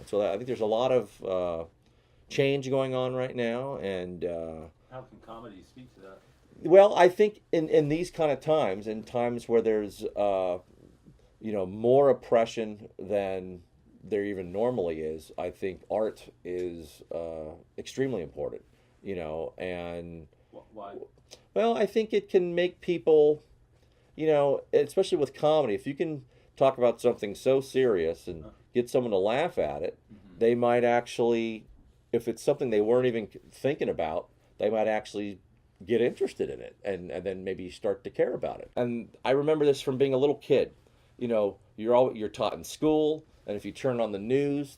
So I think there's a lot of change going on right now, and How can comedy speak to that? well, I think in these kind of times, in times where there's more oppression than there even normally is, I think art is extremely important. And Why? well, I think it can make people, especially with comedy, if you can talk about something so serious and get someone to laugh at it, Mm-hmm. they might actually, if it's something they weren't even thinking about, they might actually get interested in it and then maybe start to care about it. And I remember this from being a little kid. You're taught in school, and if you turn on the news,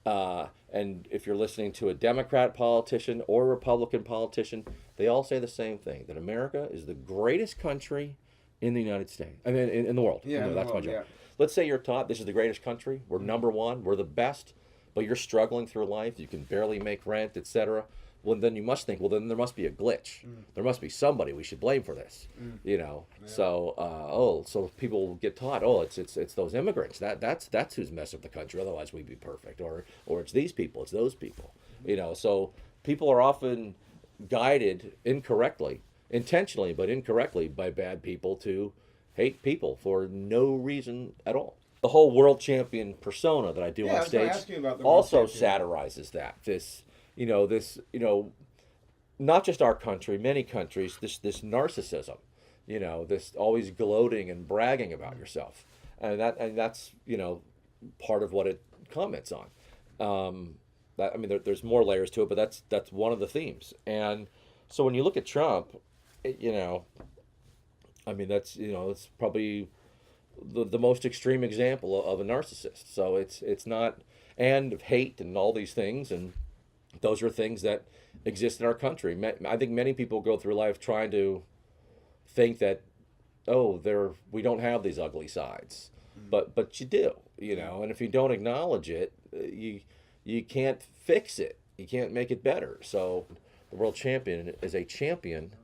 and if you're listening to a Democrat politician or a Republican politician, they all say the same thing: that America is the greatest country in the United States. I mean, in the world. Yeah, in the That's my world, job. yeah. Let's say you're taught this is the greatest country. We're number one. We're the best. But you're struggling through life. You can barely make rent, etc. Well, then you must think, well, then there must be a glitch. There must be somebody we should blame for this. Yeah. So people get taught, oh, it's those immigrants. That's who's messed up the country. Otherwise, we'd be perfect. Or it's these people. It's those people. So people are often guided incorrectly, intentionally, but incorrectly by bad people to hate people for no reason at all. The whole world champion persona that I do Yeah, I on was gonna stage ask you about the world also champion. satirizes that. Not just our country, many countries, this narcissism, this always gloating and bragging about yourself, and that's part of what it comments on. There's more layers to it, but that's one of the themes. And so when you look at Trump, that's probably the most extreme example of a narcissist. So it's not, and hate and all these things, and those are things that exist in our country. I think many people go through life trying to think that, oh, we don't have these ugly sides, but you do, and if you don't acknowledge it, you can't fix it. You can't make it better. So the world champion is a champion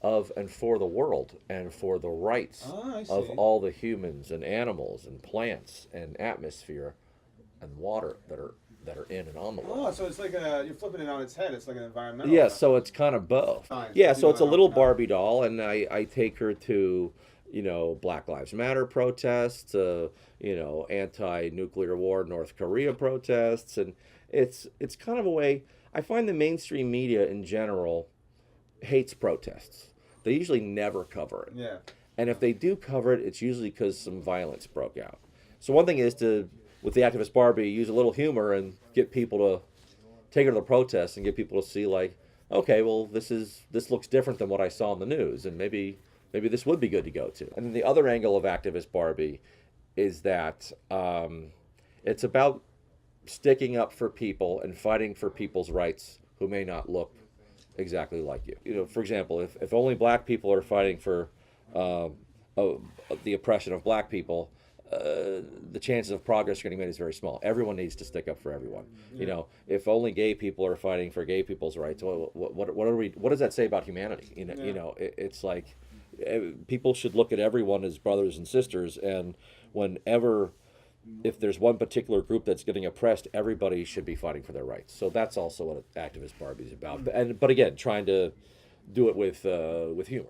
of and for the world and for the rights Oh, I of see. all the humans and animals and plants and atmosphere and water that are in and on the world. Oh, so it's like you're flipping it on its head. It's like an environmental. Yeah, so it's kind of both. Fine. Yeah, so You it's a know, little no. Barbie doll, and I take her to, Black Lives Matter protests, anti-nuclear war North Korea protests, and it's kind of a way. I find the mainstream media in general hates protests. They usually never cover it. Yeah. And if they do cover it, it's usually because some violence broke out. So one thing is to, with the activist Barbie, use a little humor and get people to take her to the protests and get people to see, like, okay, well, this looks different than what I saw in the news, and maybe this would be good to go to. And then the other angle of activist Barbie is that it's about sticking up for people and fighting for people's rights who may not look exactly like you. For example, if only black people are fighting for the oppression of black people, the chances of progress getting made is very small. Everyone needs to stick up for everyone. If only gay people are fighting for gay people's rights, what does that say about humanity? It's like people should look at everyone as brothers and sisters, and if there's one particular group that's getting oppressed, everybody should be fighting for their rights. So that's also what activist Barbie is about. But again, trying to do it with humor.